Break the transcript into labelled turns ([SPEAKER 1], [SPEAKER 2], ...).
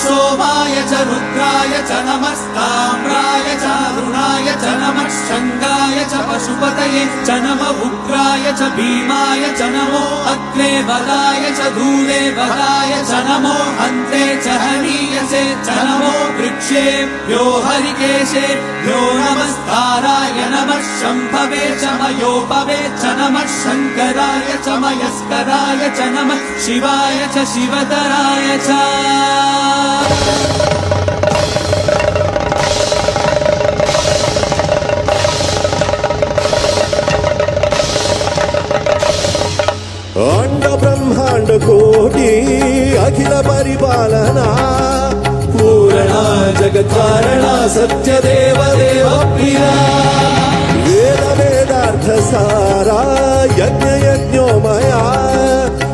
[SPEAKER 1] सोमाय च रुद्राय च नमस्ताम्राय च अरुणाय च नमः शङ्गाय च पशुपतये च नमः उग्राय च भीमाय च नमो अग्ने बलाय च धूले बलाय च नमो अन्ते च हनीयसे च नमो वृक्षेभ्यो हरिकेशेभ्यो नमस्ताराय नमः शम्भवे च मयोपवे च नमः शङ्कराय च मयस्कराय च नमः शिवाय च शिवतराय च
[SPEAKER 2] अंड ब्रह्मांड कोटी अखिल परिपालना पूर्णा जगत्कारणा सत्यदेव देव प्रिया वेद वेदार्थ सारा यज्ञ यज्ञोमया